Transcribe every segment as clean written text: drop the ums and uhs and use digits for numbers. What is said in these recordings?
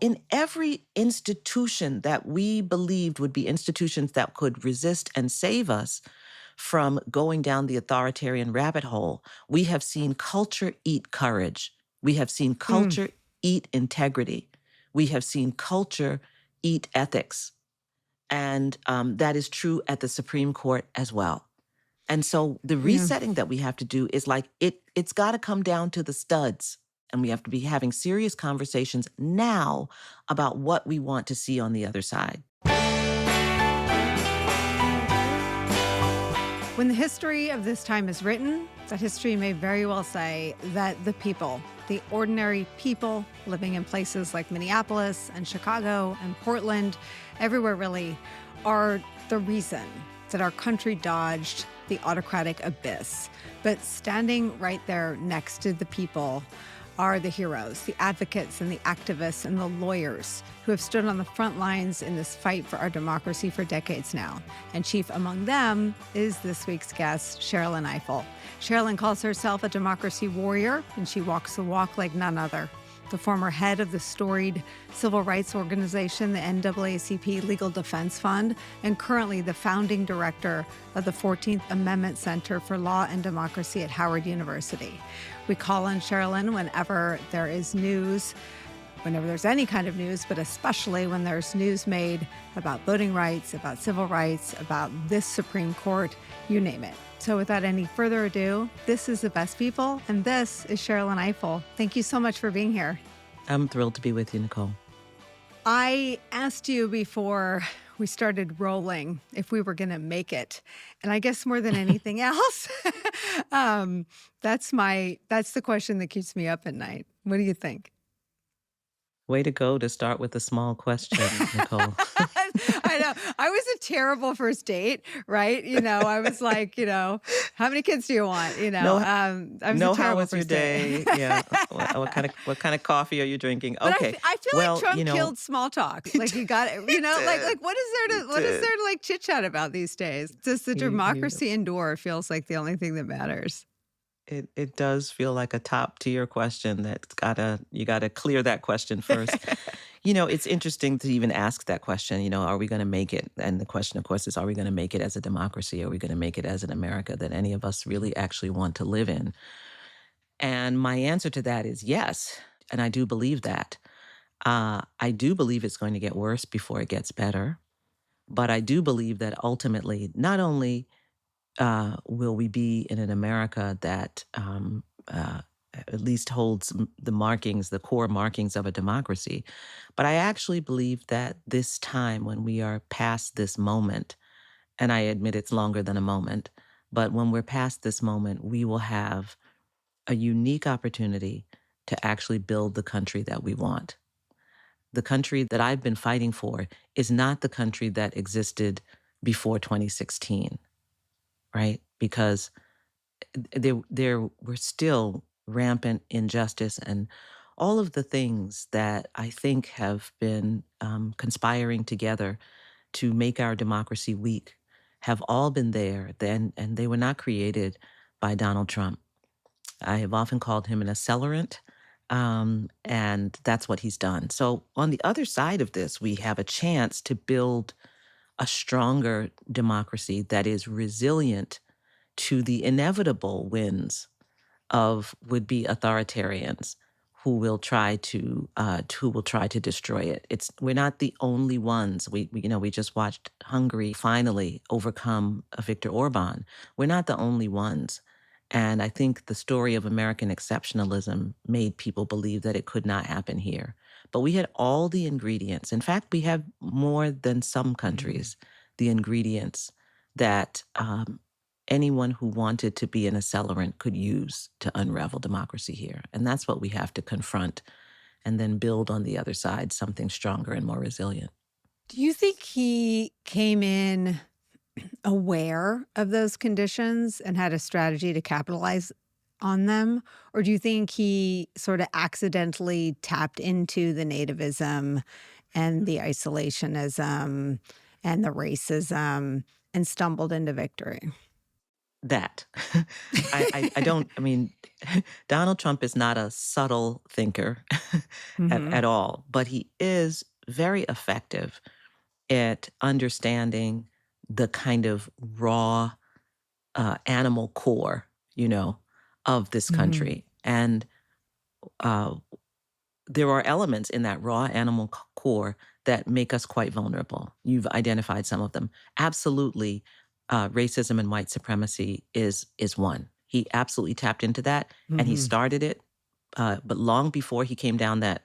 in every institution that we believed would be institutions that could resist and save us from going down the authoritarian rabbit hole, we have seen culture eat courage. We have seen Mm, culture eat integrity. We have seen culture eat ethics. And that is true at the Supreme Court as well. And so the yeah. resetting that we have to do is like it's got to come down to the studs. And we have to be having serious conversations now about what we want to see on the other side. When the history of this time is written, that history may very well say that the people, the ordinary people living in places like Minneapolis and Chicago and Portland, everywhere really, are the reason that our country dodged the autocratic abyss. But standing right there next to the people are the heroes, the advocates and the activists and the lawyers who have stood on the front lines in this fight for our democracy for decades now. And chief among them is this week's guest, Sherrilyn Ifill. Sherrilyn calls herself a democracy warrior, and she walks the walk like none other. The former head of the storied civil rights organization, the NAACP Legal Defense Fund, and currently the founding director of the 14th Amendment Center for Law and Democracy at Howard University. We call on Sherrilyn whenever there is news, whenever there's any kind of news, but especially when there's news made about voting rights, about civil rights, about this Supreme Court, you name it. So without any further ado, this is The Best People, and this is Sherrilyn Ifill. Thank you so much for being here. I'm thrilled to be with you, Nicole. I asked you before we started rolling if we were going to make it. And I guess more than anything else, that's the question that keeps me up at night. What do you think? Way to go to start with a small question, Nicole. I know. I was a terrible first date, right? I was like, how many kids do you want? No, I was a how terrible was your first date. day? Yeah. What kind of coffee are you drinking? But Okay. I feel Well, like Trump killed small talk. Like you got it, like what is there to like chit chat about these days? Does the you democracy endure? Feels like the only thing that matters. it does feel like a top tier question you gotta clear that question first. It's interesting to even ask that question, are we gonna make it? And the question, of course, is, are we gonna make it as a democracy? Are we gonna make it as an America that any of us really actually want to live in? And my answer to that is yes. And I do believe that. I do believe it's going to get worse before it gets better. But I do believe that ultimately, not only will we be in an America that at least holds the core markings of a democracy. But I actually believe that this time, when we are past this moment, and I admit it's longer than a moment, but when we're past this moment, we will have a unique opportunity to actually build the country that we want. The country that I've been fighting for is not the country that existed before 2016, right? Because there were still rampant injustice and all of the things that I think have been conspiring together to make our democracy weak have all been there then, and they were not created by Donald Trump. I have often called him an accelerant, and that's what he's done. So on the other side of this, we have a chance to build a stronger democracy that is resilient to the inevitable winds of would-be authoritarians who will try to destroy it. We're not the only ones. We just watched Hungary finally overcome Viktor Orban. We're not the only ones. And I think the story of American exceptionalism made people believe that it could not happen here. But we had all the ingredients. In fact, we have more than some countries, the ingredients that anyone who wanted to be an accelerant could use to unravel democracy here. And that's what we have to confront and then build on the other side something stronger and more resilient. Do you think he came in aware of those conditions and had a strategy to capitalize on them? Or do you think he sort of accidentally tapped into the nativism and the isolationism and the racism and stumbled into victory? that. I don't, I mean, Donald Trump is not a subtle thinker Hmm. at all, but he is very effective at understanding the kind of raw animal core, you know, of this Hmm. country. And uh, there are elements in that raw animal core that make us quite vulnerable. You've identified some of them. Absolutely, racism and white supremacy is one. He absolutely tapped into that, and he Hmm. started it. But long before he came down that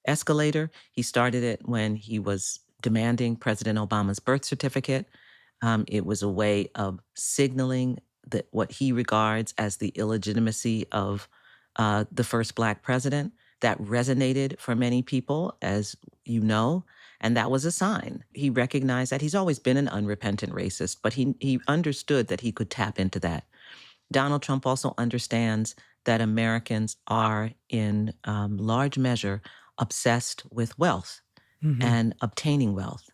escalator, he started it when he was demanding President Obama's birth certificate. It was a way of signaling that what he regards as the illegitimacy of the first Black president. That resonated for many people, as you know, and that was a sign. He recognized that he's always been an unrepentant racist, but he understood that he could tap into that. Donald Trump also understands that Americans are, in large measure, obsessed with wealth Hmm. and obtaining wealth.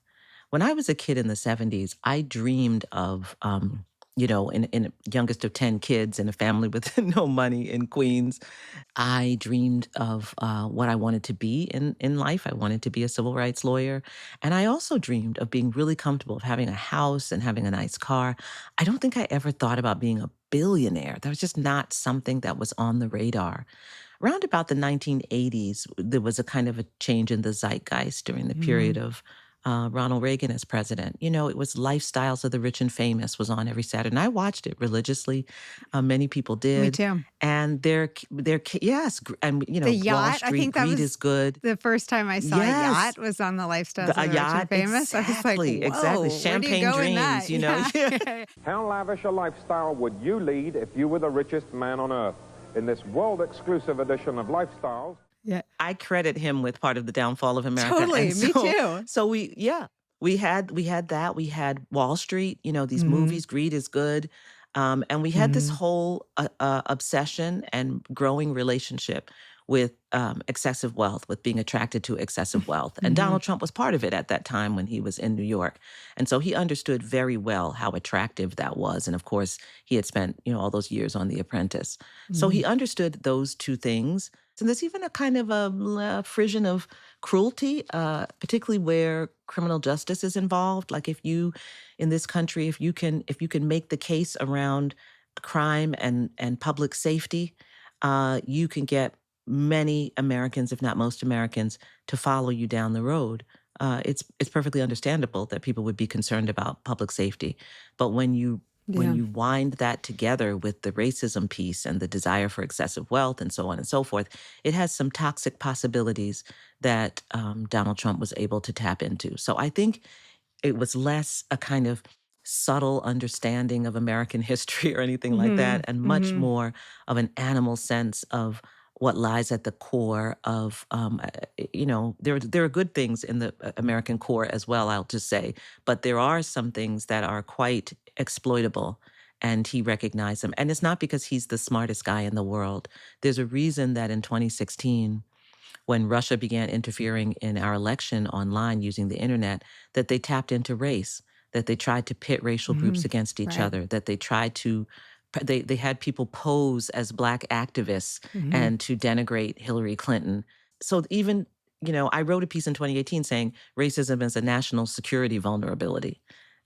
When I was a kid in the 70s, I dreamed of, in youngest of 10 kids in a family with no money in Queens. I dreamed of what I wanted to be in life. I wanted to be a civil rights lawyer. And I also dreamed of being really comfortable, of having a house and having a nice car. I don't think I ever thought about being a billionaire. That was just not something that was on the radar. Around about the 1980s, there was a kind of a change in the zeitgeist during the period Hmm. of Ronald Reagan as president. You know, it was Lifestyles of the Rich and Famous was on every Saturday, and I watched it religiously. Many people Me did, too. and yes, and The Wall yacht, I Street think that greed was is good. the first time I saw a Yes, yacht was on the Lifestyles of a the Rich and yacht, Famous. I was like, exactly. whoa, where do you Champagne go in dreams, that? you know. Yeah. How lavish a lifestyle would you lead if you were the richest man on earth? In this world-exclusive edition of Lifestyles, Yeah. I credit him with part of the downfall of America. Totally. And Me so too. so we had that. We had Wall Street, these Hmm. movies, Greed is Good. And we had this Hmm. whole obsession and growing relationship with excessive wealth, with being attracted to excessive wealth. And Hmm. Donald Trump was part of it at that time when he was in New York. And so he understood very well how attractive that was. And of course, he had spent, all those years on The Apprentice. So Hmm. he understood those two things. And there's even a kind of a frisson of cruelty, particularly where criminal justice is involved. Like if you, in this country, if you can make the case around crime and public safety, you can get many Americans, if not most Americans, to follow you down the road. It's perfectly understandable that people would be concerned about public safety, but when Yeah. you wind that together with the racism piece and the desire for excessive wealth and so on and so forth, it has some toxic possibilities that Donald Trump was able to tap into. So I think it was less a kind of subtle understanding of American history or anything like Hmm. that, and much Hmm. more of an animal sense of what lies at the core of, there are good things in the American core as well, I'll just say, but there are some things that are quite exploitable. And he recognized them. And it's not because he's the smartest guy in the world. There's a reason that in 2016, when Russia began interfering in our election online using the internet, that they tapped into race, that they tried to pit racial Hmm. groups against each Right. other, that they tried to they had people pose as black activists Hmm. and to denigrate Hillary Clinton. So even, I wrote a piece in 2018 saying racism is a national security vulnerability.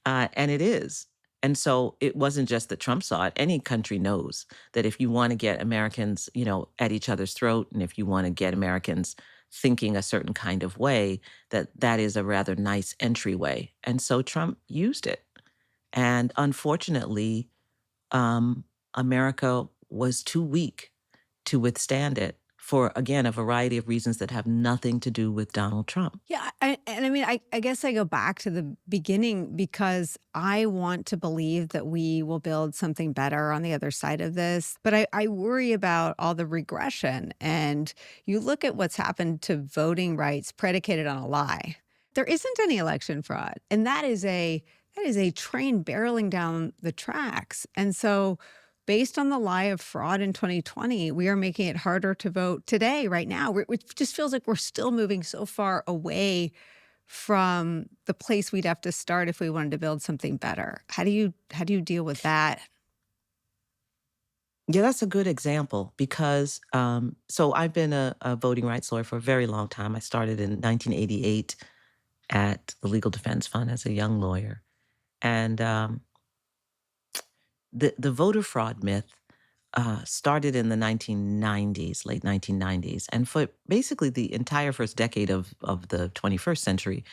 And it is. And so it wasn't just that Trump saw it. Any country knows that if you want to get Americans, at each other's throat, and if you want to get Americans thinking a certain kind of way, that is a rather nice entryway. And so Trump used it. And unfortunately, um, America was too weak to withstand it for, again, a variety of reasons that have nothing to do with Donald Trump. Yeah, and I mean, I guess I go back to the beginning because I want to believe that we will build something better on the other side of this. But I worry about all the regression. And you look at what's happened to voting rights predicated on a lie. There isn't any election fraud. And that is a train barreling down the tracks. And so based on the lie of fraud in 2020, we are making it harder to vote today, right now. It just feels like we're still moving so far away from the place we'd have to start if we wanted to build something better. How do you deal with that? Yeah, that's a good example because so I've been a voting rights lawyer for a very long time. I started in 1988 at the Legal Defense Fund as a young lawyer. And the voter fraud myth started in the 1990s, late 1990s. And for basically the entire first decade of the 21st century,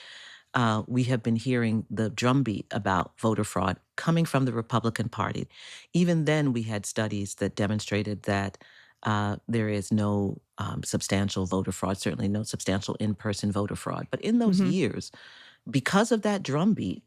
we have been hearing the drumbeat about voter fraud coming from the Republican Party. Even then, we had studies that demonstrated that there is no substantial voter fraud, certainly no substantial in person voter fraud. But in those Hmm. years, because of that drumbeat,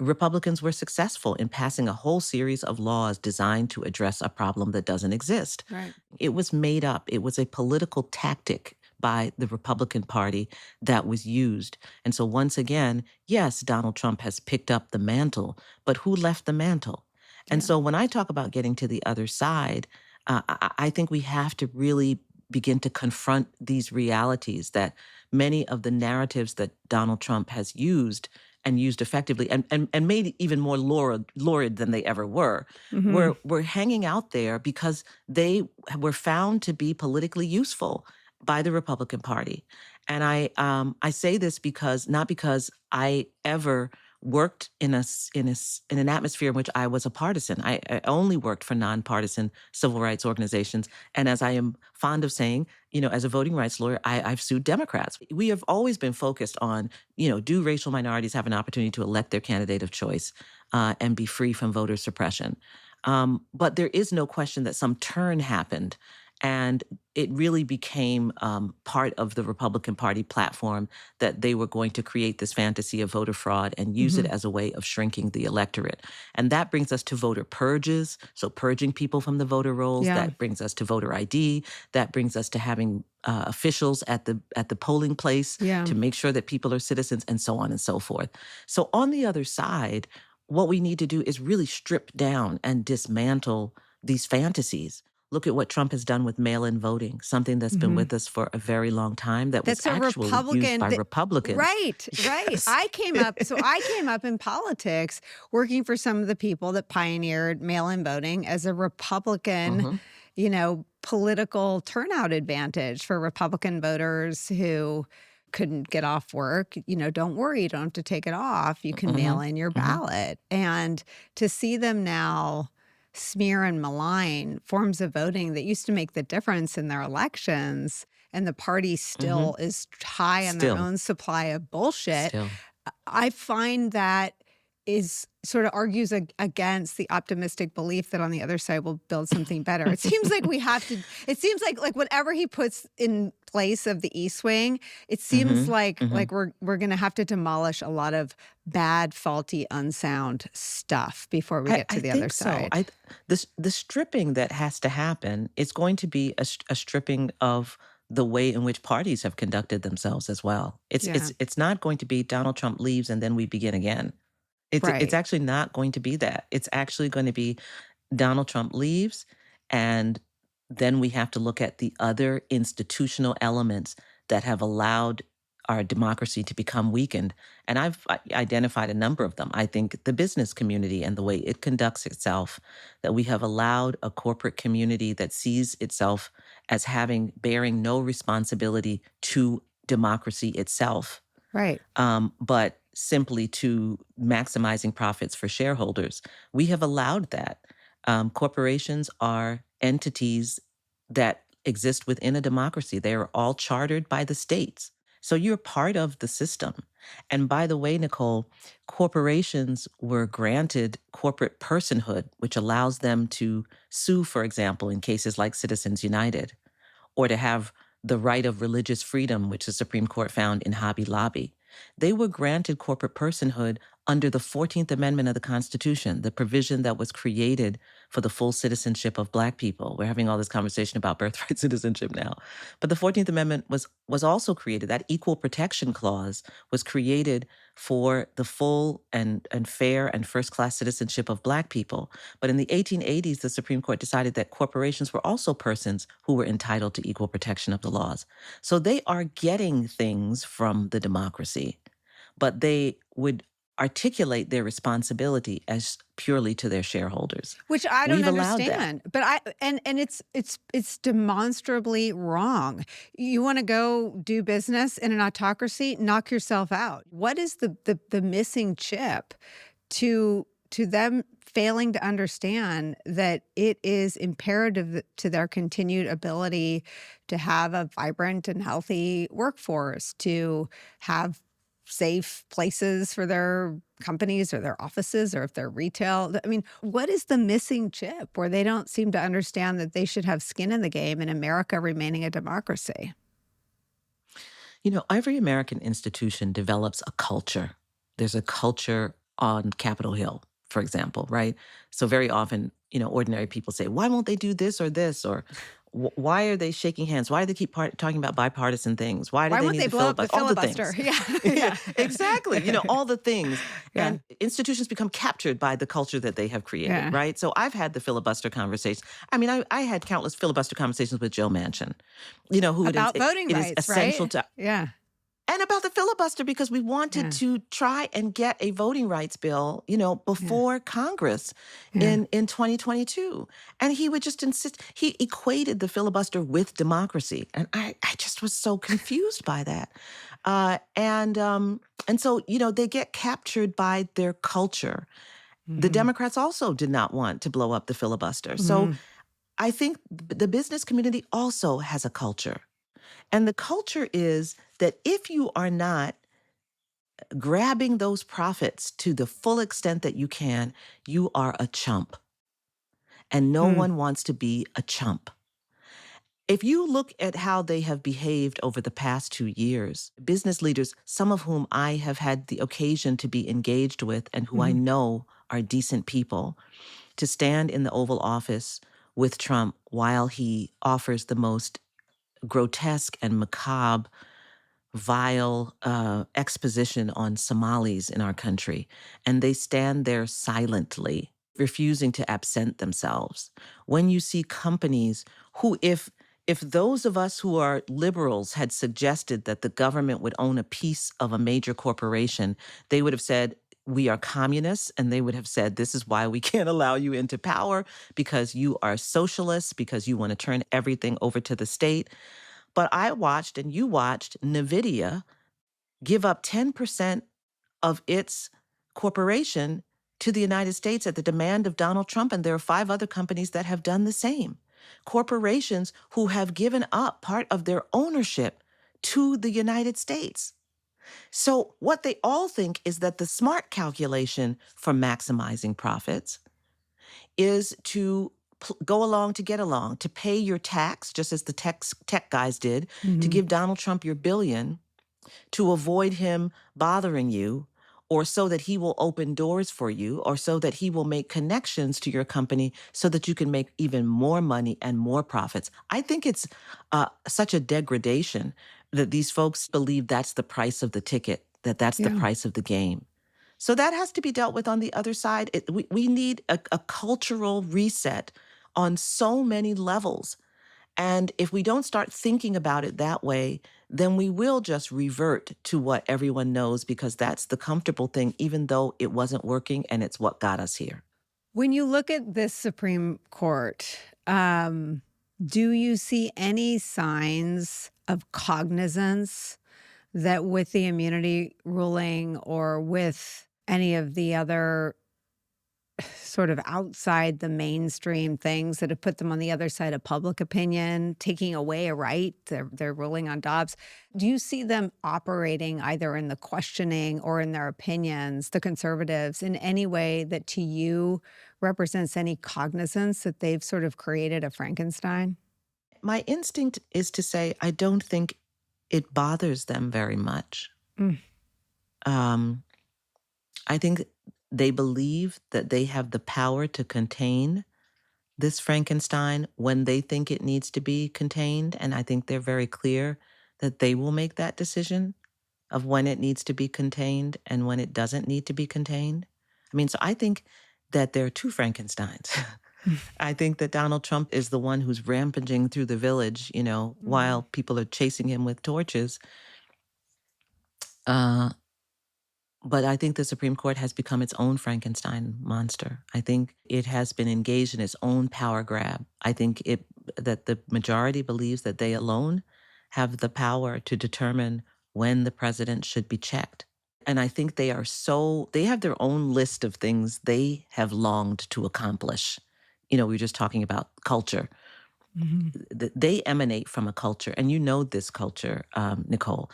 Republicans were successful in passing a whole series of laws designed to address a problem that doesn't exist. Right. It was made up, it was a political tactic by the Republican Party that was used. And so, once again, yes, Donald Trump has picked up the mantle, but who left the mantle? And Yeah. so, when I talk about getting to the other side, I think we have to really begin to confront these realities that many of the narratives that Donald Trump has used and used effectively and made even more lurid than they ever Hmm. were hanging out there because they were found to be politically useful by the Republican Party. And I say this because not because I ever worked in an atmosphere in which I was a partisan. I only worked for nonpartisan civil rights organizations. And as I am fond of saying, as a voting rights lawyer, I've sued Democrats. We have always been focused on, do racial minorities have an opportunity to elect their candidate of choice and be free from voter suppression? But there is no question that some turn happened. And it really became part of the Republican Party platform that they were going to create this fantasy of voter fraud and use it Hmm. as a way of shrinking the electorate. And that brings us to voter purges, so purging people from the voter rolls. Yeah. That brings us to voter ID. That brings us to having officials at the polling place Yeah. to make sure that people are citizens, and so on and so forth. So on the other side, what we need to do is really strip down and dismantle these fantasies. Look at what Trump has done with mail in voting, something that's been Hmm. with us for a very long time that was That's a actually used Republican by that Republicans. right, right. Yes. I came up in politics working for some of the people that pioneered mail-in voting as a Republican, Hmm. political turnout advantage for Republican voters who couldn't get off work. Don't worry, you don't have to take it off. You can Hmm. mail in your Hmm. ballot. And to see them now smear and malign forms of voting that used to make the difference in their elections, and the party Hmm. still is high on their Still, own supply of bullshit. still. I find that is sort of argues against the optimistic belief that on the other side we'll build something better. It seems like we have to. It seems like whatever he puts in place of the East Wing, it seems Hmm. like Hmm. like we're going to have to demolish a lot of bad, faulty, unsound stuff before we get I to the other think so. side. The stripping that has to happen is going to be a stripping of the way in which parties have conducted themselves as well. It's Yeah. it's it's not going to be Donald Trump leaves and then we begin again. It's Right. actually not going to be that. It's actually going to be Donald Trump leaves, and then we have to look at the other institutional elements that have allowed our democracy to become weakened. And I've identified a number of them. I think the business community and the way it conducts itself, that we have allowed a corporate community that sees itself as bearing no responsibility to democracy itself, Right. but simply to maximizing profits for shareholders. We have allowed that. Corporations are entities that exist within a democracy. They are all chartered by the states. So you're part of the system. And by the way, Nicole, corporations were granted corporate personhood, which allows them to sue, for example, in cases like Citizens United, or to have the right of religious freedom, which the Supreme Court found in Hobby Lobby. They were granted corporate personhood under the 14th Amendment of the Constitution, the provision that was created for the full citizenship of Black people. We're having all this conversation about birthright citizenship now. But the 14th Amendment was also created. That equal protection clause was created for the full and fair and first class citizenship of Black people. But in the 1880s, the Supreme Court decided that corporations were also persons who were entitled to equal protection of the laws. So they are getting things from the democracy, but they would articulate their responsibility as purely to their shareholders. Which I don't We've allowed that. understand, but and it's demonstrably wrong. You wanna go do business in an autocracy? Knock yourself out. What is the missing chip to them failing to understand that it is imperative to their continued ability to have a vibrant and healthy workforce, to have safe places for their companies or their offices, or if they're retail. I mean, what is the missing chip where they don't seem to understand that they should have skin in the game in America remaining a democracy? Every American institution develops a culture. There's a culture on Capitol Hill, for example, right? So very often, ordinary people say, why won't they do this or this? Or why are they shaking hands? Why do they keep talking about bipartisan things? Why do Why they won't need they the blow up the filibuster? All the filibuster? things. Yeah, Yeah, yeah. exactly. All the things. Yeah. And institutions become captured by the culture that they have created, Yeah. right? So I've had the filibuster conversation. I mean, I had countless filibuster conversations with Joe Manchin, who About voting it is rights, essential right? to, Yeah, and about the filibuster because we wanted yeah, to try and get a voting rights bill, yeah, before Congress yeah. in 2022. And he would just insist, he equated the filibuster with democracy. And I just was so confused by that. And so, they get captured by their culture. The Mhm, Democrats also did not want to blow up the filibuster. So mhm, I think the business community also has a culture. And the culture is that if you are not grabbing those profits to the full extent that you can, you are a chump. And no mm, one wants to be a chump. If you look at how they have behaved over the past 2 years, business leaders, some of whom I have had the occasion to be engaged with and who I mhm, know are decent people, to stand in the Oval Office with Trump while he offers the most grotesque and macabre vile exposition on Somalis in our country, and they stand there silently, refusing to absent themselves. When you see companies who, if those of us who are liberals had suggested that the government would own a piece of a major corporation, they would have said, we are communists, and they would have said, this is why we can't allow you into power, because you are socialists, because you want to turn everything over to the state. But I watched and you watched NVIDIA give up 10% of its corporation to the United States at the demand of Donald Trump. And there are 5 other companies that have done the same. Corporations who have given up part of their ownership to the United States. So what they all think is that the smart calculation for maximizing profits is to go along to get along, to pay your tax, just as the tech guys did, to mhm. give Donald Trump your billion, to avoid him bothering you, or so that he will open doors for you, or so that he will make connections to your company so that you can make even more money and more profits. I think it's such a degradation that these folks believe that's the price of the ticket, that that's the Yeah. price of the game. So that has to be dealt with on the other side. We need a cultural reset on so many levels. And if we don't start thinking about it that way, then we will just revert to what everyone knows because that's the comfortable thing, even though it wasn't working and it's what got us here. When you look at this Supreme Court, do you see any signs of cognizance that with the immunity ruling or with any of the other sort of outside the mainstream things that have put them on the other side of public opinion, taking away a right, they're ruling on Dobbs. Do you see them operating either in the questioning or in their opinions, the conservatives, in any way that to you represents any cognizance that they've sort of created a Frankenstein? My instinct is to say, I don't think it bothers them very much. Mm, Um, I think they believe that they have the power to contain this Frankenstein when they think it needs to be contained. And I think they're very clear that they will make that decision of when it needs to be contained and when it doesn't need to be contained. I mean, so I think that there are 2 Frankensteins. I think that Donald Trump is the one who's rampaging through the village, while mm, people are chasing him with torches. Uh, But I think the Supreme Court has become its own Frankenstein monster. I think it has been engaged in its own power grab. I think that the majority believes that they alone have the power to determine when the president should be checked. And I think they have their own list of things they have longed to accomplish. We were just talking about culture. Mhm. They emanate from a culture, and you know this culture, Nicole.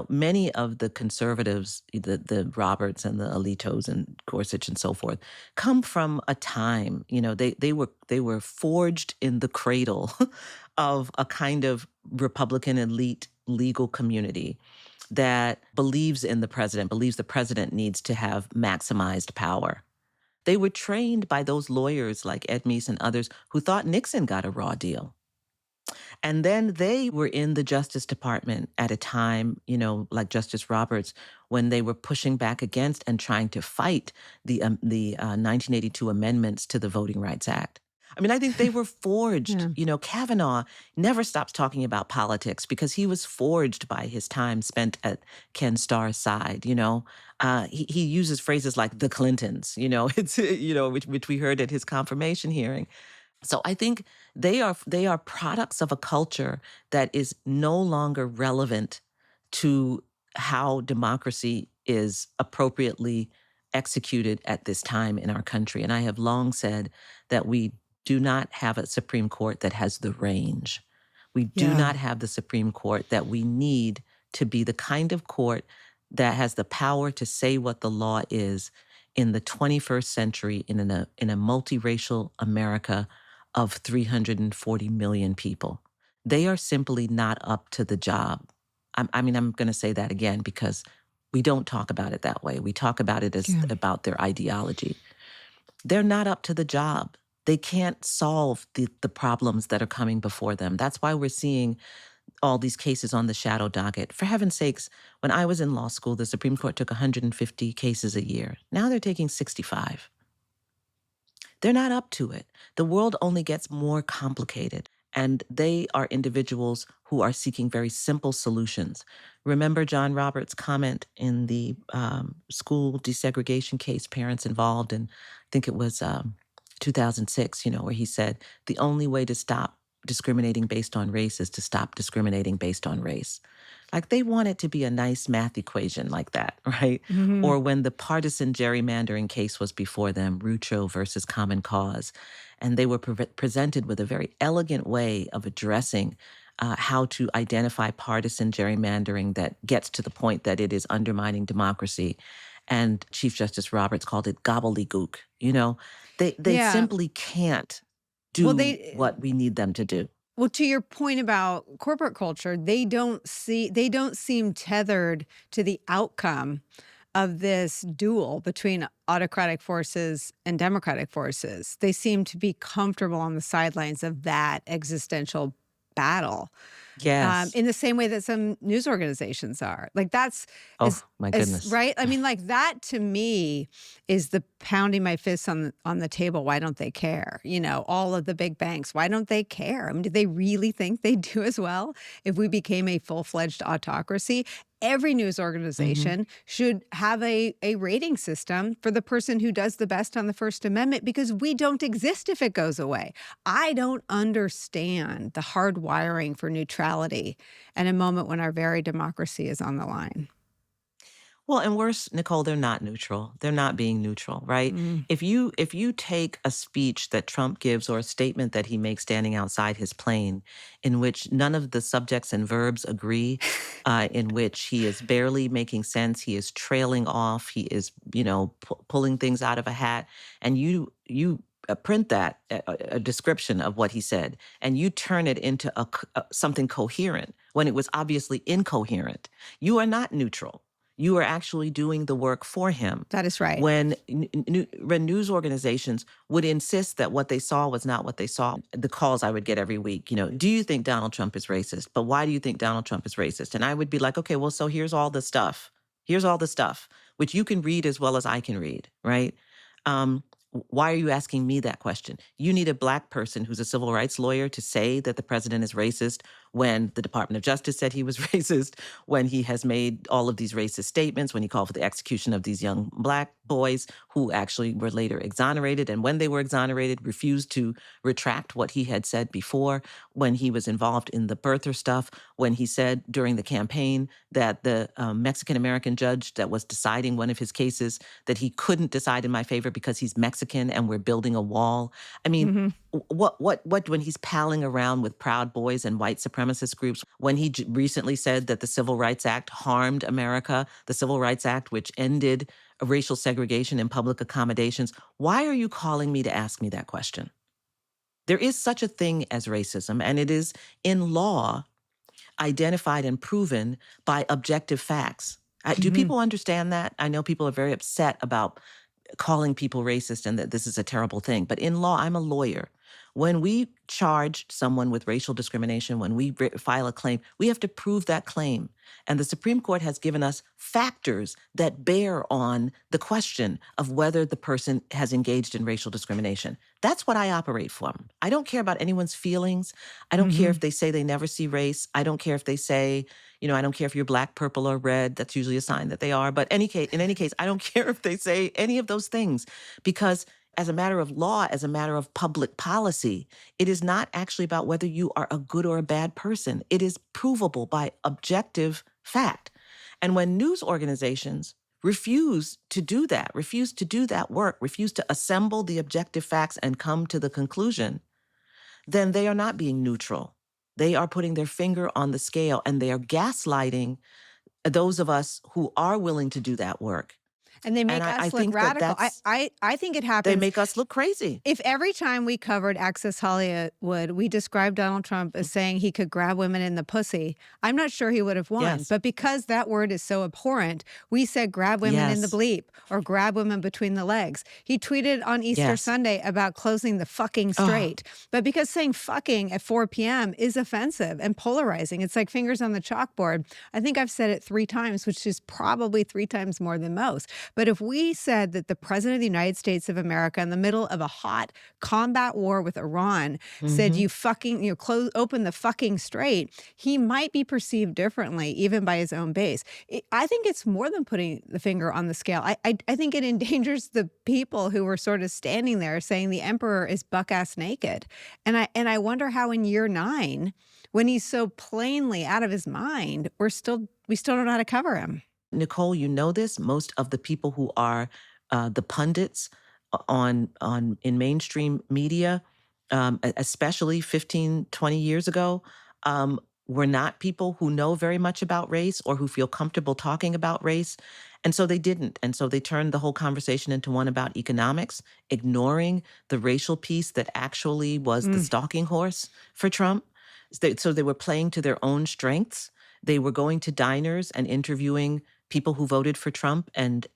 Many of the conservatives, the Roberts and the Alitos and Gorsuch and so forth, come from a time. They were forged in the cradle of a kind of Republican elite legal community that believes in the president, believes the president needs to have maximized power. They were trained by those lawyers like Ed Meese and others who thought Nixon got a raw deal. And then they were in the Justice Department at a time, like Justice Roberts, when they were pushing back against and trying to fight the 1982 amendments to the Voting Rights Act. I mean, I think they were forged. Yeah. Kavanaugh never stops talking about politics because he was forged by his time spent at Ken Starr's side. He uses phrases like the Clintons. It's which we heard at his confirmation hearing. So I think they are products of a culture that is no longer relevant to how democracy is appropriately executed at this time in our country. And I have long said that we do not have a Supreme Court that has the range. We do Yeah. not have the Supreme Court that we need to be the kind of court that has the power to say what the law is in the 21st century in a multiracial America of 340 million people. They are simply not up to the job. I'm going to say that again because we don't talk about it that way. We talk about it as Yeah. about their ideology. They're not up to the job. They can't solve the problems that are coming before them. That's why we're seeing all these cases on the shadow docket. For heaven's sakes, when I was in law school, the Supreme Court took 150 cases a year. Now they're taking 65. They're not up to it. The world only gets more complicated, and they are individuals who are seeking very simple solutions. Remember John Roberts' comment in the school desegregation case, parents involved, and I think it was 2006, where he said, the only way to stop discriminating based on race is to stop discriminating based on race. Like they want it to be a nice math equation like that, right? Mhm. Or when the partisan gerrymandering case was before them, Rucho versus Common Cause, and they were presented with a very elegant way of addressing how to identify partisan gerrymandering that gets to the point that it is undermining democracy. And Chief Justice Roberts called it gobbledygook. They Yeah. simply can't Well, do what we need them to do. Well, to your point about corporate culture, they don't seem tethered to the outcome of this duel between autocratic forces and democratic forces. They seem to be comfortable on the sidelines of that existential battle. Yes. In the same way that some news organizations are. Like that's Oh, my as goodness. right. I mean, like that to me is the pounding my fists on the table. Why don't they care? All of the big banks. Why don't they care? I mean, do they really think they do as well? If we became a full-fledged autocracy, every news Mhm. organization should have a rating system for the person who does the best on the First Amendment because we don't exist if it goes away. I don't understand the hard wiring for neutrality at a moment when our very democracy is on the line. Well, and worse, Nicole, they're not neutral. They're not being neutral, right? Mm. If you take a speech that Trump gives or a statement that he makes standing outside his plane, in which none of the subjects and verbs agree, in which he is barely making sense, he is trailing off, he is, pulling things out of a hat, and you print that a description of what he said, and you turn it into something coherent when it was obviously incoherent. You are not neutral. You are actually doing the work for him. That is right. When news organizations would insist that what they saw was not what they saw, the calls I would get every week, do you think Donald Trump is racist? But why do you think Donald Trump is racist? And I would be like, okay, well, so here's all the stuff. Here's all the stuff, which you can read as well as I can read, right? Why are you asking me that question? You need a Black person who's a civil rights lawyer to say that the president is racist, when the Department of Justice said he was racist, when he has made all of these racist statements, when he called for the execution of these young black boys who actually were later exonerated, and when they were exonerated, refused to retract what he had said before, when he was involved in the birther stuff, when he said during the campaign that the Mexican-American judge that was deciding one of his cases, that he couldn't decide in my favor because he's Mexican and we're building a wall. I mean, Hmm. when he's palling around with Proud Boys and white supremacist groups, when he recently said that the Civil Rights Act harmed America, the Civil Rights Act, which ended racial segregation in public accommodations, why are you calling me to ask me that question? There is such a thing as racism, and it is in law identified and proven by objective facts. Do Hmm. people understand that? I know people are very upset about calling people racist and that this is a terrible thing. But in law, I'm a lawyer. When we charge someone with racial discrimination, when we file a claim, we have to prove that claim. And the Supreme Court has given us factors that bear on the question of whether the person has engaged in racial discrimination. That's what I operate from. I don't care about anyone's feelings. I don't care if Hmm. they say they never see race. I don't care if they say, I don't care if you're black, purple, or red. That's usually a sign that they are. But in any case, I don't care if they say any of those things because as a matter of law, as a matter of public policy, it is not actually about whether you are a good or a bad person. It is provable by objective fact. And when news organizations refuse to do that, refuse to do that work, refuse to assemble the objective facts and come to the conclusion, then they are not being neutral. They are putting their finger on the scale and they are gaslighting those of us who are willing to do that work. And they And make I us look think that radical. I think it they happens make us look crazy. if every time we covered Access Hollywood, we described Donald Trump as saying he could grab women in the pussy, I'm not sure he would have won. Yes. But because that word is so abhorrent, we said grab women in the Yes. bleep or grab women between the legs. He tweeted on Easter Yes. Sunday about closing the fucking Oh, straight. But because saying fucking at 4 p.m. is offensive and polarizing, it's like fingers on the chalkboard. I think I've said it 3 times, which is probably 3 times more than most. But if we said that the president of the United States of America in the middle of a hot combat war with Iran said mhm. you fucking open the fucking straight, he might be perceived differently even by his own base. I think it's more than putting the finger on the scale. I think it endangers the people who were sort of standing there saying the emperor is buck-ass naked. And I wonder how in year 9, when he's so plainly out of his mind, we still don't know how to cover him. Nicole, you know this. Most of the people who are the pundits on in mainstream media, especially 15, 20 years ago, were not people who know very much about race or who feel comfortable talking about race. And so they didn't. And so they turned the whole conversation into one about economics, ignoring the racial piece that actually was the Mm. stalking horse for Trump. So they were playing to their own strengths. They were going to diners and interviewing people who voted for Trump and,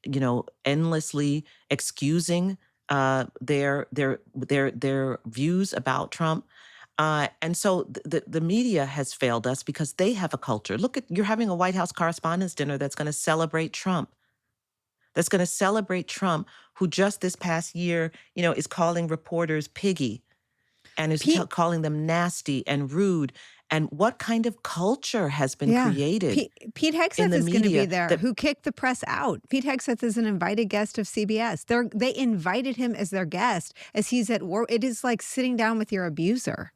endlessly excusing their views about Trump. And so the media has failed us because they have a culture. Look at you're having a White House Correspondents' Dinner that's going to celebrate Trump. That's going to celebrate Trump, who just this past year, is calling reporters piggy and is Pete, calling them nasty and rude. And what kind of culture has been yeah. created Pete in Hegseth the is going to be media there, that who kicked the press out. Pete Hegseth is an invited guest of CBS. They invited him as their guest as he's at war. It is like sitting down with your abuser.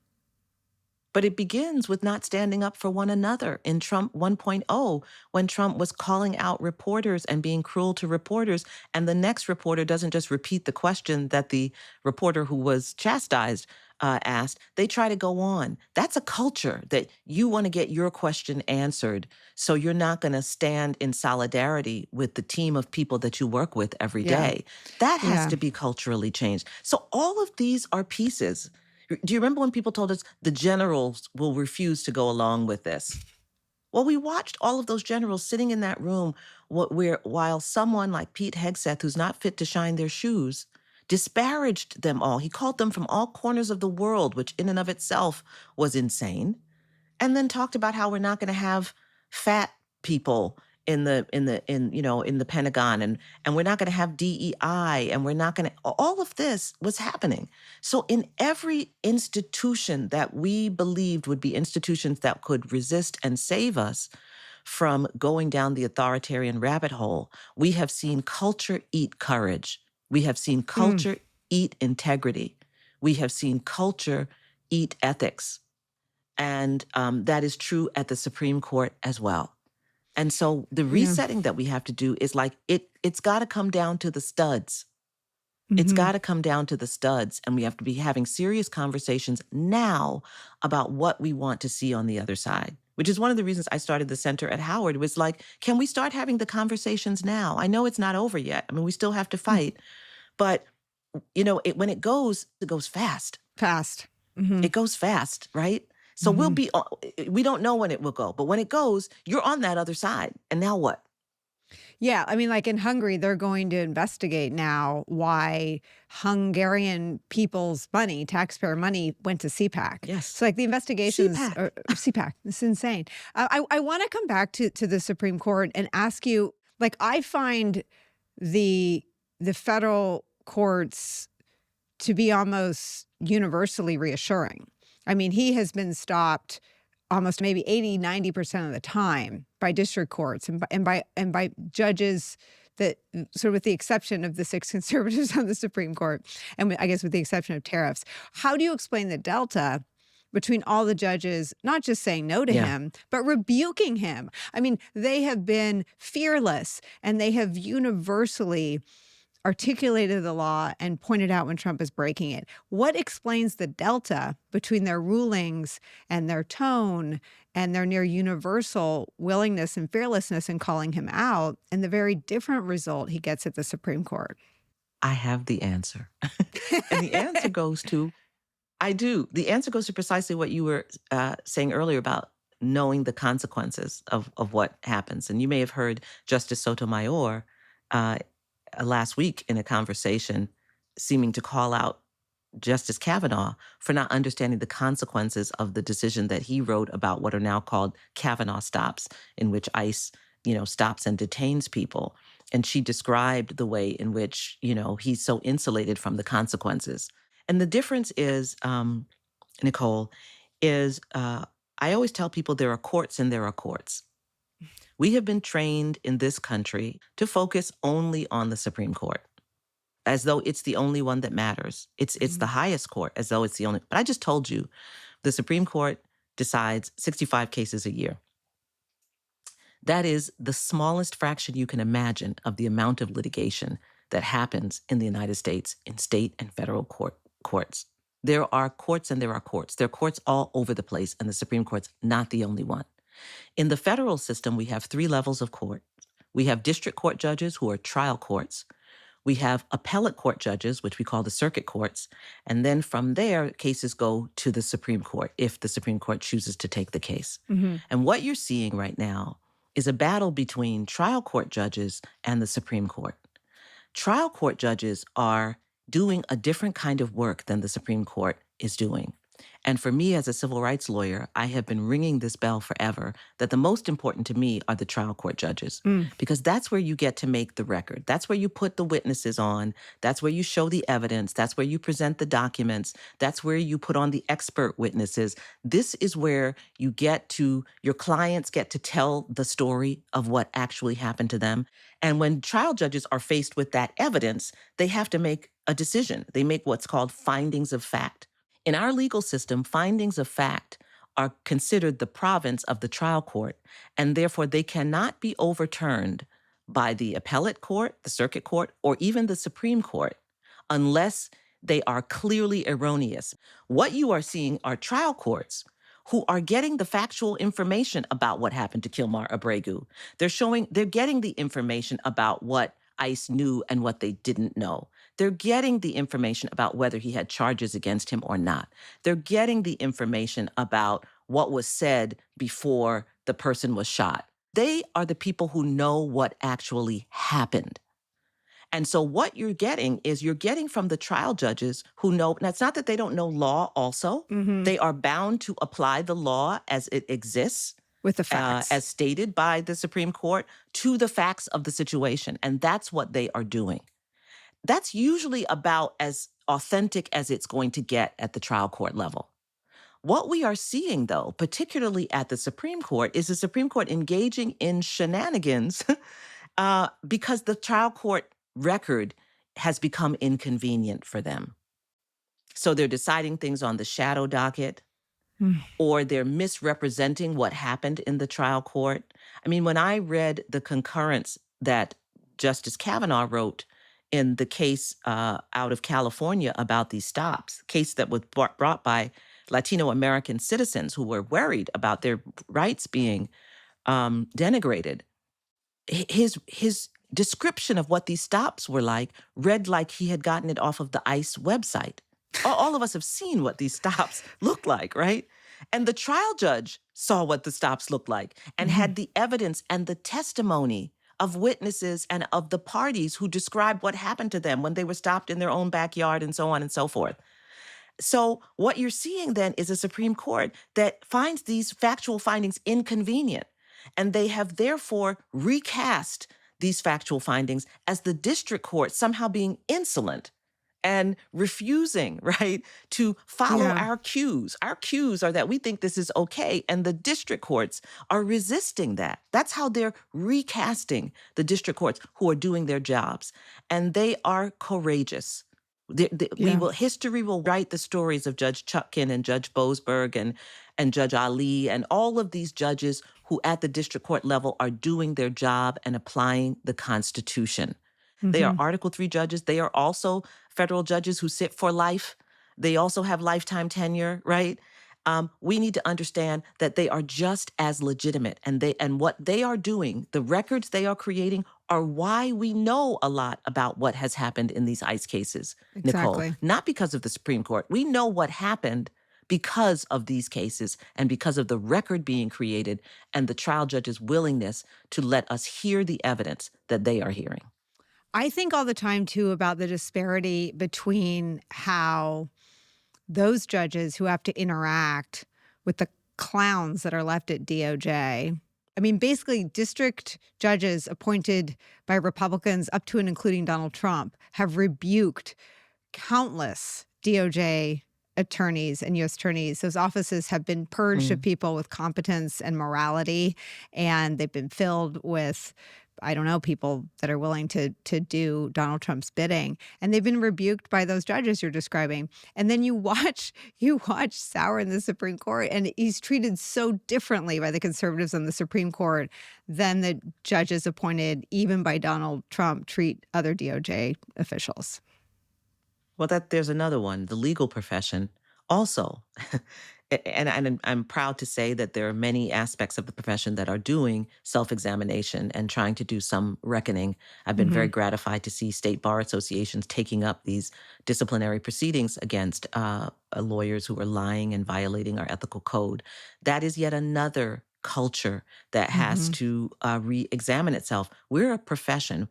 But it begins with not standing up for one another. In Trump 1.0, when Trump was calling out reporters and being cruel to reporters, and the next reporter doesn't just repeat the question that the reporter who was chastised asked, they try to go on. That's a culture that you want to get your question answered. So you're not going to stand in solidarity with the team of people that you work with every Yeah. day. That has Yeah. to be culturally changed. So all of these are pieces. Do you remember when people told us the generals will refuse to go along with this? Well, we watched all of those generals sitting in that room while someone like Pete Hegseth, who's not fit to shine their shoes, disparaged them all. He called them from all corners of the world, which in and of itself was insane, and then talked about how we're not going to have fat people in the Pentagon, and we're not going to have DEI, and we're not going to, all of this was happening. So in every institution that we believed would be institutions that could resist and save us from going down the authoritarian rabbit hole, we have seen culture eat courage. We have seen Mm. culture eat integrity. We have seen culture eat ethics. And that is true at the Supreme Court as well. And so the Yeah. resetting that we have to do is like it's got to come down to the studs. It's Mhm. got to come down to the studs, and we have to be having serious conversations now about what we want to see on the other side, which is one of the reasons I started the center at Howard. It was like, can we start having the conversations now? I know it's not over yet. I mean, we still have to Mm. fight, but when it goes fast. Fast. Mhm. It goes fast, right? So Mhm. we don't know when it will go, but when it goes, you're on that other side. And now what? Yeah, I mean, like in Hungary, they're going to investigate now why Hungarian people's money, taxpayer money, went to CPAC. Yes. So, like the investigations, CPAC. CPAC, it's insane. I want to come back to the Supreme Court and ask you, like, I find the federal courts to be almost universally reassuring. I mean, he has been stopped almost maybe 80-90% of the time by district courts and by judges that, sort of with the exception of the 6 conservatives on the Supreme Court, and I guess with the exception of tariffs. How do you explain the delta between all the judges not just saying no to Yeah. him, but rebuking him? I mean, they have been fearless, and they have universally articulated the law and pointed out when Trump is breaking it. What explains the delta between their rulings and their tone and their near universal willingness and fearlessness in calling him out, and the very different result he gets at the Supreme Court? I have the answer. And the answer goes to, I do. The answer goes to precisely what you were saying earlier about knowing the consequences of what happens. And you may have heard Justice Sotomayor last week in a conversation seeming to call out Justice Kavanaugh for not understanding the consequences of the decision that he wrote about what are now called Kavanaugh stops, in which ICE, stops and detains people. And she described the way in which, he's so insulated from the consequences. And the difference is, Nicole, is I always tell people there are courts and there are courts. We have been trained in this country to focus only on the Supreme Court, as though it's the only one that matters. It's the highest court, as though it's the only. But I just told you, the Supreme Court decides 65 cases a year. That is the smallest fraction you can imagine of the amount of litigation that happens in the United States in state and federal courts. There are courts and there are courts. There are courts all over the place, and the Supreme Court's not the only one. In the federal system, we have 3 levels of court. We have district court judges who are trial courts. We have appellate court judges, which we call the circuit courts. And then from there, cases go to the Supreme Court if the Supreme Court chooses to take the case. Mhm. And what you're seeing right now is a battle between trial court judges and the Supreme Court. Trial court judges are doing a different kind of work than the Supreme Court is doing. And for me as a civil rights lawyer, I have been ringing this bell forever that the most important to me are the trial court judges, because that's where you get to make the record. That's where you put the witnesses on. That's where you show the evidence. That's where you present the documents. That's where you put on the expert witnesses. This is where your clients get to tell the story of what actually happened to them. And when trial judges are faced with that evidence, they have to make a decision. They make what's called findings of fact. In our legal system, findings of fact are considered the province of the trial court, and therefore they cannot be overturned by the appellate court, the circuit court, or even the Supreme Court unless they are clearly erroneous. What you are seeing are trial courts who are getting the factual information about what happened to Kilmar Abregu. They're getting the information about what ICE knew and what they didn't know. They're getting the information about whether he had charges against him or not. They're getting the information about what was said before the person was shot. They are the people who know what actually happened. And so what you're getting from the trial judges who know, and it's not that they don't know law also. Mhm. They are bound to apply the law as it exists. With the facts. as stated by the Supreme Court, to the facts of the situation. And that's what they are doing. That's usually about as authentic as it's going to get at the trial court level. What we are seeing, though, particularly at the Supreme Court, is the Supreme Court engaging in shenanigans because the trial court record has become inconvenient for them. So they're deciding things on the shadow docket, Mm. or they're misrepresenting what happened in the trial court. I mean, when I read the concurrence that Justice Kavanaugh wrote in the case out of California about these stops, case that was brought by Latino American citizens who were worried about their rights being denigrated, his description of what these stops were like read like he had gotten it off of the ICE website. All of us have seen what these stops look like, right? And the trial judge saw what the stops looked like and had the evidence and the testimony of witnesses and of the parties who described what happened to them when they were stopped in their own backyard and so on and so forth. So what you're seeing then is a Supreme Court that finds these factual findings inconvenient, and they have therefore recast these factual findings as the district court somehow being insolent and refusing, right, to follow Yeah. our cues. Our cues are that we think this is okay, and the district courts are resisting that. That's how they're recasting the district courts who are doing their jobs, and they are courageous. Yeah. History will write the stories of Judge Chutkin and Judge Boasberg and Judge Ali and all of these judges who at the district court level are doing their job and applying the Constitution. They are Mhm. Article III judges. They are also federal judges who sit for life. They also have lifetime tenure, right? We need to understand that they are just as legitimate, and what they are doing, the records they are creating, are why we know a lot about what has happened in these ICE cases, Nicole. Exactly. Not because of the Supreme Court. We know what happened because of these cases and because of the record being created and the trial judge's willingness to let us hear the evidence that they are hearing. I think all the time, too, about the disparity between how those judges who have to interact with the clowns that are left at DOJ. I mean, basically, district judges appointed by Republicans up to and including Donald Trump have rebuked countless DOJ attorneys and U.S. attorneys. Those offices have been purged of people with competence and morality, and they've been filled with, I don't know, people that are willing to do Donald Trump's bidding. And they've been rebuked by those judges you're describing. And then you watch Sauer in the Supreme Court, and he's treated so differently by the conservatives on the Supreme Court than the judges appointed even by Donald Trump treat other DOJ officials. Well, there's another one, the legal profession also. And I'm proud to say that there are many aspects of the profession that are doing self-examination and trying to do some reckoning. I've been very gratified to see state bar associations taking up these disciplinary proceedings against lawyers who are lying and violating our ethical code. That is yet another culture that has to re-examine itself. We're a profession.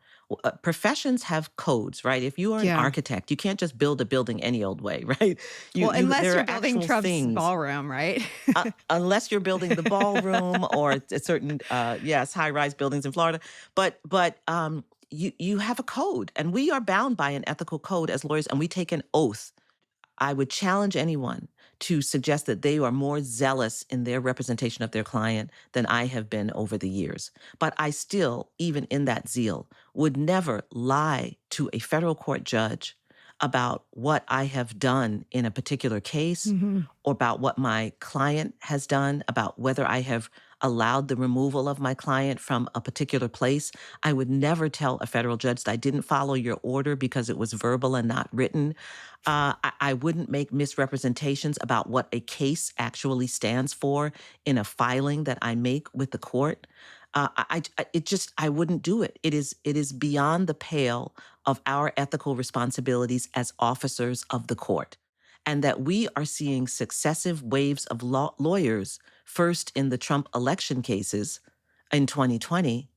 Professions have codes, right? If you are an Yeah. architect, you can't just build a building any old way, right? Unless there you're are building actual Trump's things. ballroom, right? Unless you're building the ballroom or a certain, high-rise buildings in Florida. But you have a code, and we are bound by an ethical code as lawyers, and we take an oath. I would challenge anyone to suggest that they are more zealous in their representation of their client than I have been over the years. But I still, even in that zeal, would never lie to a federal court judge about what I have done in a particular case or about what my client has done, about whether I have allowed the removal of my client from a particular place. I would never tell a federal judge that I didn't follow your order because it was verbal and not written. I wouldn't make misrepresentations about what a case actually stands for in a filing that I make with the court. I wouldn't do it. It is beyond the pale of our ethical responsibilities as officers of the court. And that we are seeing successive waves of lawyers, first in the Trump election cases in 2020,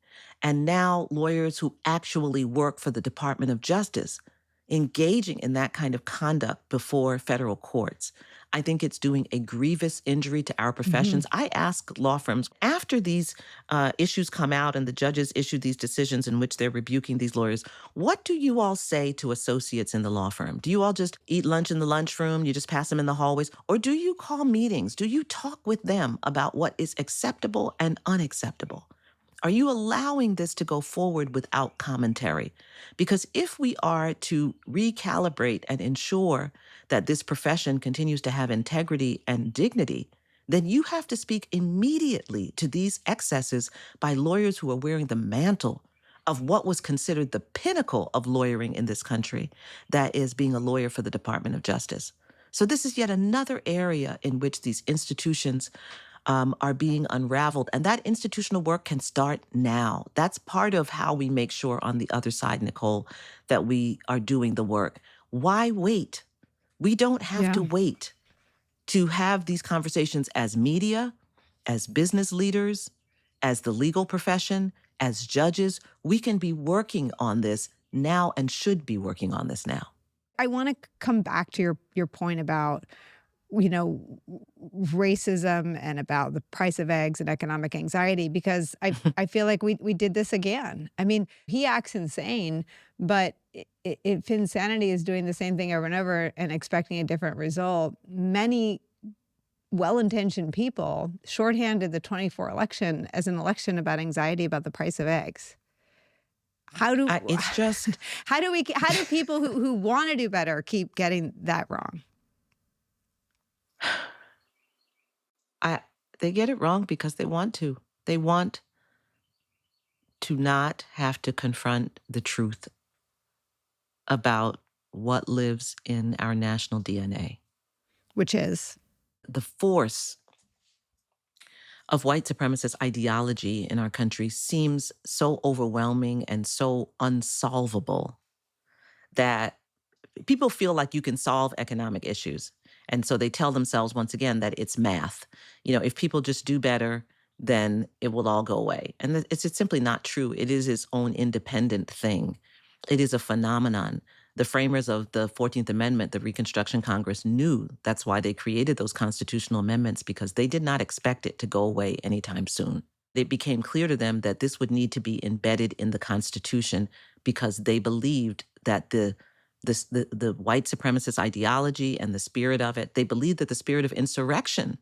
and now lawyers who actually work for the Department of Justice, engaging in that kind of conduct before federal courts. I think it's doing a grievous injury to our Hmm. professions. I ask law firms after these issues come out and the judges issue these decisions in which they're rebuking these lawyers, what do you all say to associates in the law firm? Do you all just eat lunch in the lunchroom? You just pass them in the hallways? Or do you call meetings? Do you talk with them about what is acceptable and unacceptable? Are you allowing this to go forward without commentary? Because if we are to recalibrate and ensure that this profession continues to have integrity and dignity, then you have to speak immediately to these excesses by lawyers who are wearing the mantle of what was considered the pinnacle of lawyering in this country, that is being a lawyer for the Department of Justice. So, this is yet another area in which these institutions are being unraveled. And that institutional work can start now. That's part of how we make sure on the other side, Nicole, that we are doing the work. Why wait? We don't have Yeah. to wait to have these conversations as media, as business leaders, as the legal profession, as judges. We can be working on this now and should be working on this now. I want to come back to your point about, you know, racism and about the price of eggs and economic anxiety, because I feel like we did this again. I mean, he acts insane, but if insanity is doing the same thing over and over and expecting a different result, many well-intentioned people shorthanded the 24 election as an election about anxiety about the price of eggs. How do It's just, how do people who want to do better keep getting that wrong? I, they get it wrong because they want to. They want to not have to confront the truth about what lives in our national DNA. Which is, The force of white supremacist ideology in our country seems so overwhelming and so unsolvable that people feel like you can solve economic issues. And so they tell themselves once again that it's math. You know, if people just do better, then it will all go away. And it's simply not true. It is its own independent thing. It is a phenomenon. The framers of the 14th Amendment, the Reconstruction Congress, knew that's why they created those constitutional amendments, because they did not expect it to go away anytime soon. It became clear to them that this would need to be embedded in the Constitution because they believed that the white supremacist ideology and the spirit of it, they believed that the spirit of insurrection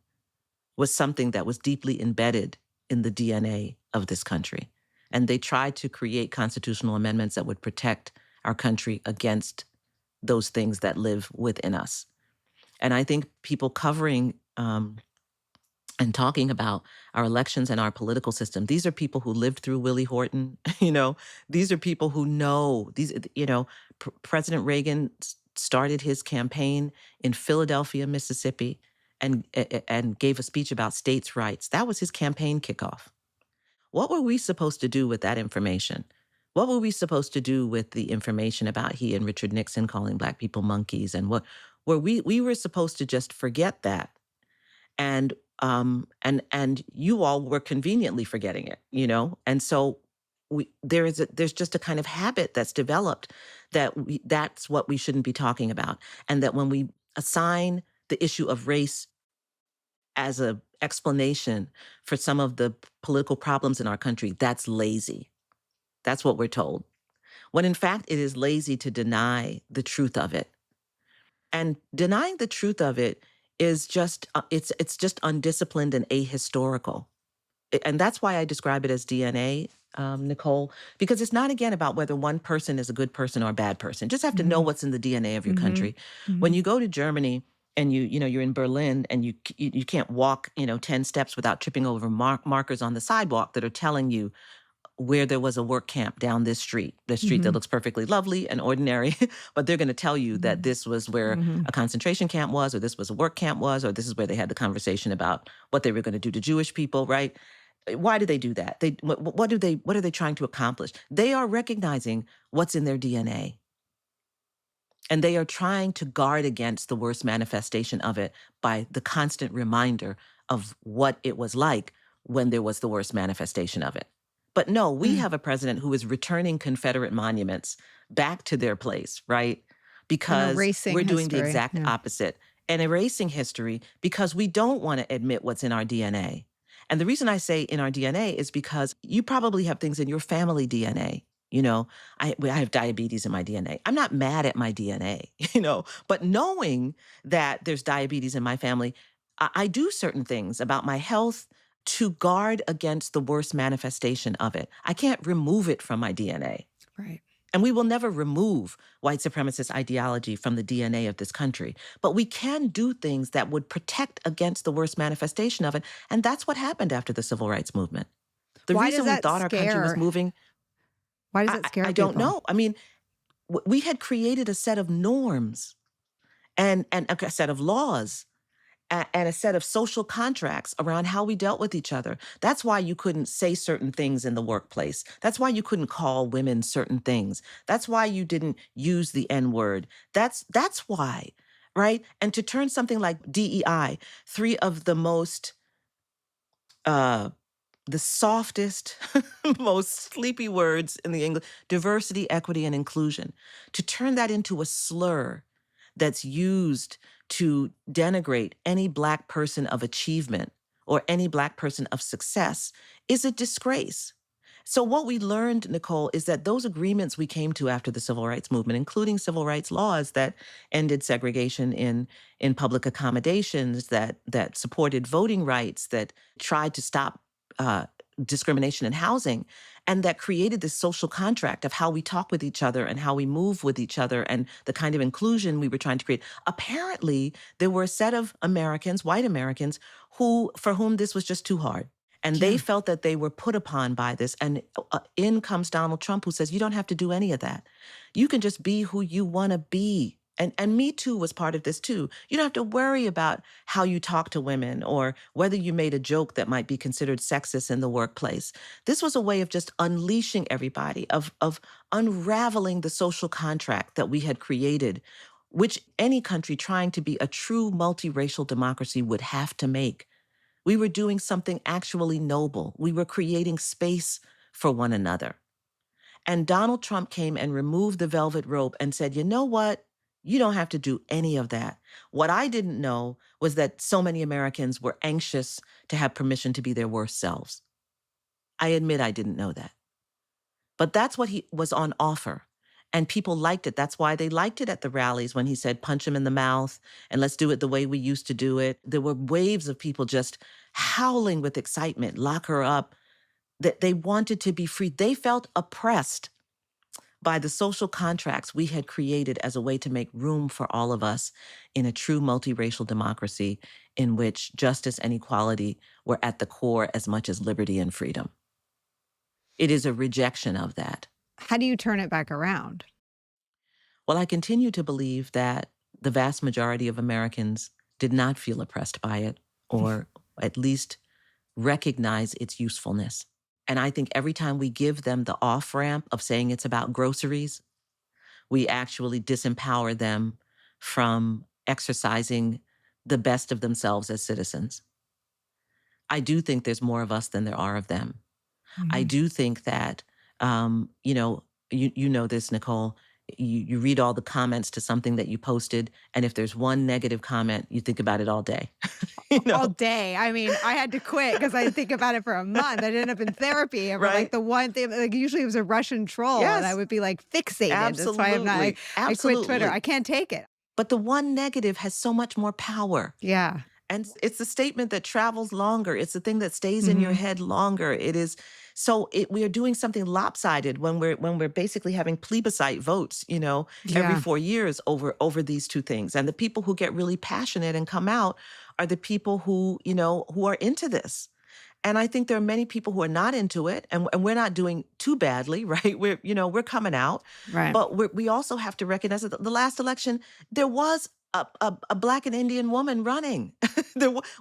was something that was deeply embedded in the DNA of this country. And they tried to create constitutional amendments that would protect our country against those things that live within us. And I think people covering and talking about our elections and our political system, these are people who lived through Willie Horton. These are people who know these. President Reagan started his campaign in Philadelphia, Mississippi, and gave a speech about states' rights. That was his campaign kickoff. What were we supposed to do with that information? What were we supposed to do with the information about he and Richard Nixon calling Black people monkeys? And what were we were supposed to just forget that, and you all were conveniently forgetting it. And so there's just a kind of habit that's developed that that's what we shouldn't be talking about, and that when we assign the issue of race as a explanation for some of the political problems in our country, that's lazy. That's what we're told. When in fact it is lazy to deny the truth of it. And denying the truth of it is just it's just undisciplined and ahistorical. And that's why I describe it as DNA, Nicole, because it's not, again, about whether one person is a good person or a bad person. Just have to know mhm, what's in the DNA of your mhm, country. When mhm, you go to Germany and you're in Berlin and you can't walk 10 steps without tripping over markers on the sidewalk that are telling you where there was a work camp down the street that mhm, looks perfectly lovely and ordinary, but they're going to tell you that mhm, this was where mhm. a concentration camp was, or this was a work camp was, or this is where they had the conversation about what they were going to do to Jewish people, right? Why do they do that? What are they trying to accomplish? They are recognizing what's in their DNA. And they are trying to guard against the worst manifestation of it by the constant reminder of what it was like when there was the worst manifestation of it. But no, we Mm. have a president who is returning Confederate monuments back to their place, right? And Because erasing we're doing the history. exact Yeah. opposite. and erasing history because we don't want to admit what's in our DNA. And the reason I say in our DNA is because you probably have things in your family DNA. You know, I have diabetes in my DNA. I'm not mad at my DNA, but knowing that there's diabetes in my family, I do certain things about my health to guard against the worst manifestation of it. I can't remove it from my DNA. Right. And we will never remove white supremacist ideology from the DNA of this country. But we can do things that would protect against the worst manifestation of it. And that's what happened after the civil rights movement. The Why does reason we that thought our country was scare? moving, Why does it scare I don't people? know. I mean, we had created a set of norms and a set of laws and a set of social contracts around how we dealt with each other. That's why you couldn't say certain things in the workplace. That's why you couldn't call women certain things. That's why you didn't use the N word. That's why, right? And to turn something like DEI, three of the most, the softest, most sleepy words in the English, diversity, equity, and inclusion, to turn that into a slur that's used to denigrate any Black person of achievement or any Black person of success is a disgrace. So what we learned, Nicole, is that those agreements we came to after the civil rights movement, including civil rights laws that ended segregation in public accommodations, that supported voting rights, that tried to stop discrimination in housing, and that created this social contract of how we talk with each other and how we move with each other and the kind of inclusion we were trying to create. Apparently, there were a set of Americans, white Americans, for whom this was just too hard. And they Yeah. felt that they were put upon by this. And in comes Donald Trump, who says, you don't have to do any of that. You can just be who you want to be. And Me Too was part of this too. You don't have to worry about how you talk to women or whether you made a joke that might be considered sexist in the workplace. This was a way of just unleashing everybody, of unraveling the social contract that we had created, which any country trying to be a true multiracial democracy would have to make. We were doing something actually noble. We were creating space for one another. And Donald Trump came and removed the velvet rope and said, you know what? You don't have to do any of that. What I didn't know was that so many Americans were anxious to have permission to be their worst selves. I admit I didn't know that. But that's what he was on offer. And people liked it. That's why they liked it at the rallies when he said, punch him in the mouth and let's do it the way we used to do it. There were waves of people just howling with excitement, lock her up, that they wanted to be free. They felt oppressed by the social contracts we had created as a way to make room for all of us in a true multiracial democracy in which justice and equality were at the core as much as liberty and freedom. It is a rejection of that. How do you turn it back around? Well, I continue to believe that the vast majority of Americans did not feel oppressed by it, or at least recognize its usefulness. And I think every time we give them the off-ramp of saying it's about groceries, we actually disempower them from exercising the best of themselves as citizens. I do think there's more of us than there are of them. I do think that, you know this, Nicole. You read all the comments to something that you posted, and if there's one negative comment, you think about it all day. All day. I mean, I had to quit because I think about it for a month. I'd end up in therapy over like Right. the one thing. Like usually it was a Russian troll, and I Yes. would be like fixated. That's why I'm not. Absolutely. I quit Twitter. Absolutely. I can't take it. But the one negative has so much more power. Yeah. And it's the statement that travels longer. It's the thing that stays in your head longer. It is we are doing something lopsided when we're basically having plebiscite votes, every Yeah. 4 years over these two things. And the people who get really passionate and come out are the people who are into this. And I think there are many people who are not into it, and we're not doing too badly, right? We're coming out, Right. but we also have to recognize that the last election there was a Black and Indian woman running.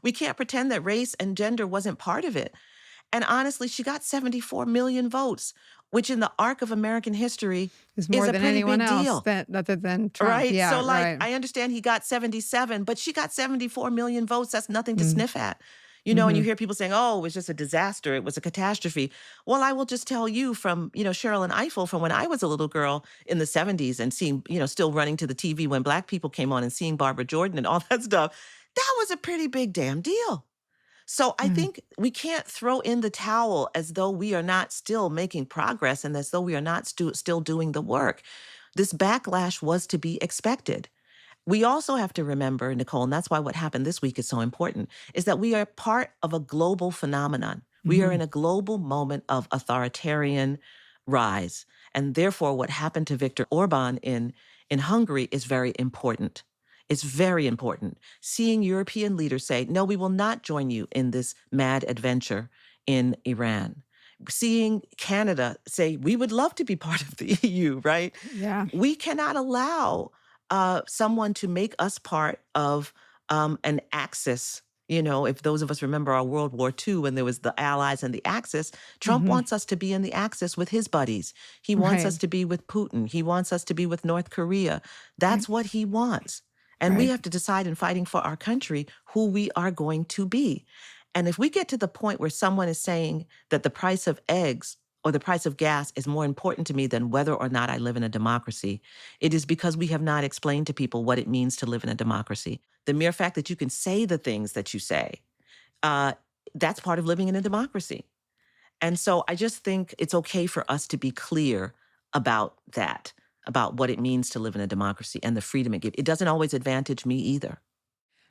We can't pretend that race and gender wasn't part of it. And honestly, she got 74 million votes, which in the arc of American history It's more is a than pretty anyone big else deal. other than Trump. Right. Yeah. So, right. I understand he got 77, but she got 74 million votes. That's nothing to sniff at. And you Hmm. hear people saying, oh, it was just a disaster. It was a catastrophe. Well, I will just tell you from, Cheryl and Eiffel from when I was a little girl in the 70s and seeing, still running to the TV when Black people came on and seeing Barbara Jordan and all that stuff. That was a pretty big damn deal. So I think we can't throw in the towel as though we are not still making progress and as though we are not still doing the work. This backlash was to be expected. We also have to remember, Nicole, and that's why what happened this week is so important, is that we are part of a global phenomenon. We are Hmm. in a global moment of authoritarian rise. And therefore, what happened to Viktor Orban in Hungary is very important. It's very important. Seeing European leaders say, no, we will not join you in this mad adventure in Iran. Seeing Canada say, we would love to be part of the EU, right? Yeah. We cannot allow someone to make us part of an axis. If those of us remember our World War II when there was the Allies and the Axis, Trump Hmm. wants us to be in the Axis with his buddies. He wants Right. us to be with Putin. He wants us to be with North Korea. Right. That's what he wants. And we Right. have to decide in fighting for our country who we are going to be. And if we get to the point where someone is saying that the price of eggs or the price of gas is more important to me than whether or not I live in a democracy, it is because we have not explained to people what it means to live in a democracy. The mere fact that you can say the things that you say, uh, that's part of living in a democracy. And so I just think it's okay for us to be clear about that, about what it means to live in a democracy and the freedom it gives. It doesn't always advantage me either.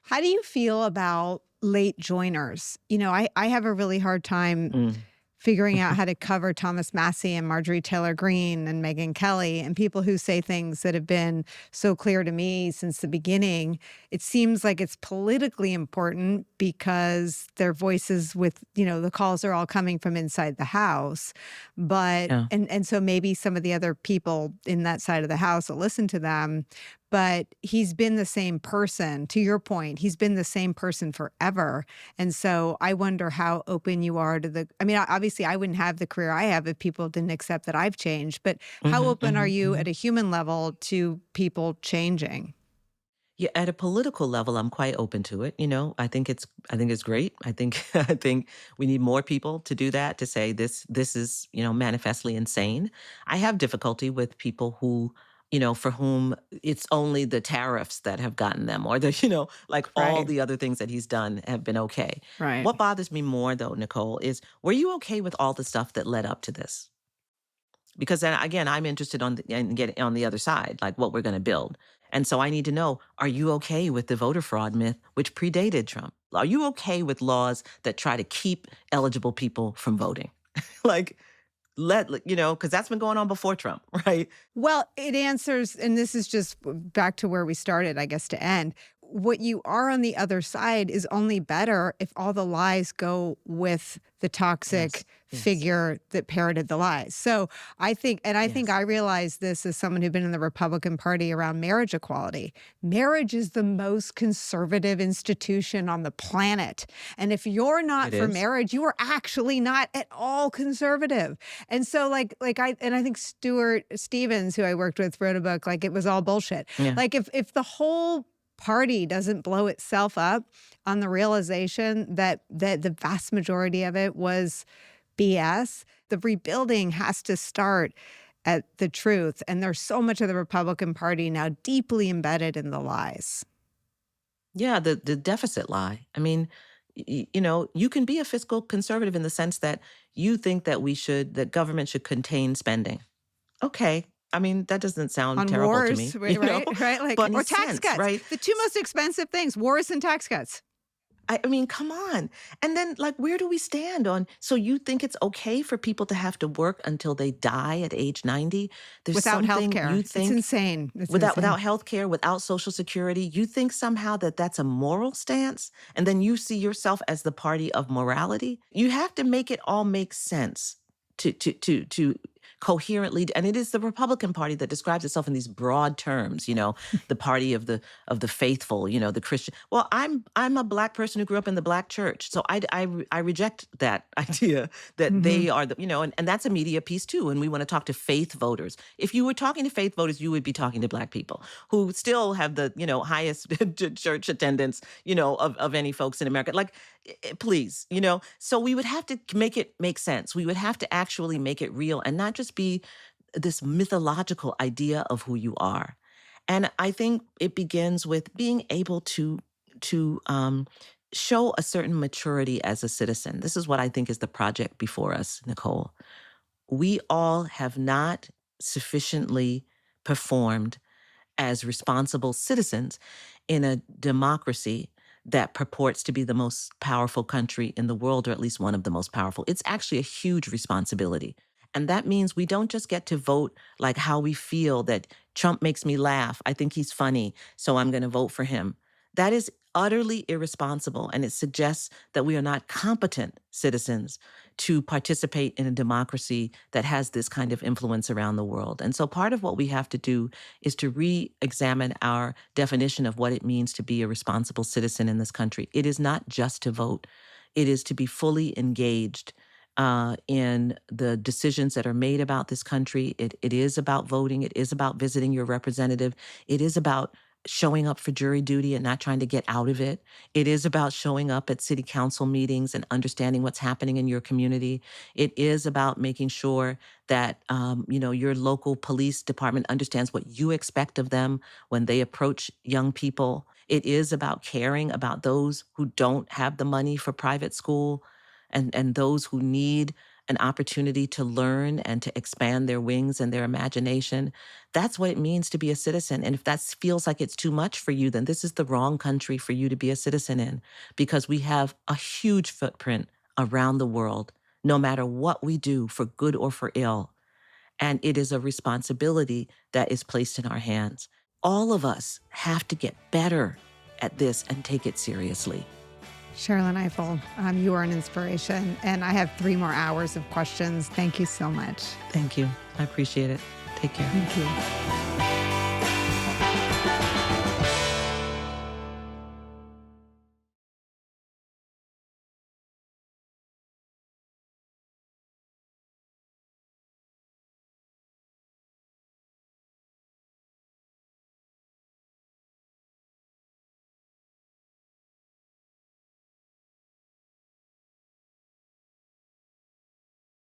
How do you feel about late joiners? I have a really hard time Mm. figuring out how to cover Thomas Massie and Marjorie Taylor Greene and Megyn Kelly and people who say things that have been so clear to me since the beginning. It seems like it's politically important because their voices the calls are all coming from inside the House. But Yeah. and so maybe some of the other people in that side of the House will listen to them. But he's been the same person. To your point, he's been the same person forever. And so I wonder how open you are to obviously I wouldn't have the career I have if people didn't accept that I've changed, but how Mhm, open are mhm, you at mhm. a human level to people changing? Yeah, at a political level, I'm quite open to it. I think it's great. I think I think we need more people to do that, to say this is, manifestly insane. I have difficulty with people who, for whom it's only the tariffs that have gotten them, or like all Right. the other things that he's done have been okay. Right. What bothers me more though, Nicole, is were you okay with all the stuff that led up to this? Because then again, I'm interested in getting on the other side, like what we're going to build. And so I need to know, are you okay with the voter fraud myth, which predated Trump? Are you okay with laws that try to keep eligible people from voting? like, because that's been going on before Trump, right? Well, it answers, and this is just back to where we started, I guess, to end. What you are on the other side is only better if all the lies go with the Yes, toxic yes, figure that parroted the lies. So I think yes. I realized this as someone who'd been in the Republican Party around marriage equality. Marriage is the most conservative institution on the planet. And if you're not It for is. marriage, you are actually not at all conservative. And so I think Stuart Stevens, who I worked with, wrote a book like it was all bullshit. Yeah. Like if the whole party doesn't blow itself up on the realization that the vast majority of it was BS, the rebuilding has to start at the truth. And there's so much of the Republican Party now deeply embedded in the lies. Yeah, the deficit lie. I mean, you can be a fiscal conservative in the sense that you think that government should contain spending. Okay. I mean, that doesn't sound On terrible to wars, me, right, right, like, but in or a tax sense, cuts. right? The two most expensive things, wars and tax cuts. I mean, come on. And then, like, where do we stand on? So you think it's okay for people to have to work until they die at age 90? There's Without something healthcare. you It's think insane. It's without insane. health care, without social security, you think somehow that that's a moral stance? And then you see yourself as the party of morality? You have to make it all make sense to coherently, and it is the Republican Party that describes itself in these broad terms, the party of the faithful, the Christian. Well, I'm a Black person who grew up in the Black church, so I reject that idea that Hmm. they are and that's a media piece too. And we want to talk to faith voters. If you were talking to faith voters, you would be talking to Black people who still have the highest church attendance of any folks in America. Like, please, so we would have to make it make sense. We would have to actually make it real and not just be this mythological idea of who you are. And I think it begins with being able to show a certain maturity as a citizen. This is what I think is the project before us, Nicole. We all have not sufficiently performed as responsible citizens in a democracy that purports to be the most powerful country in the world, or at least one of the most powerful. It's actually a huge responsibility. And that means we don't just get to vote like how we feel that Trump makes me laugh. I think he's funny, so I'm going to vote for him. That is utterly irresponsible. And it suggests that we are not competent citizens to participate in a democracy that has this kind of influence around the world. And so part of what we have to do is to re-examine our definition of what it means to be a responsible citizen in this country. It is not just to vote. It is to be fully engaged in the decisions that are made about this country. It is about voting. It is about visiting your representative. It is about showing up for jury duty and not trying to get out of it. It is about showing up at city council meetings and understanding what's happening in your community. It is about making sure that your local police department understands what you expect of them when they approach young people. It is about caring about those who don't have the money for private school and those who need an opportunity to learn and to expand their wings and their imagination. That's what it means to be a citizen. And if that feels like it's too much for you, then this is the wrong country for you to be a citizen in, because we have a huge footprint around the world, no matter what we do, for good or for ill. And it is a responsibility that is placed in our hands. All of us have to get better at this and take it seriously. Sherrilyn Ifill, you are an inspiration. And I have 3 more hours of questions. Thank you so much. Thank you. I appreciate it. Take care. Thank you.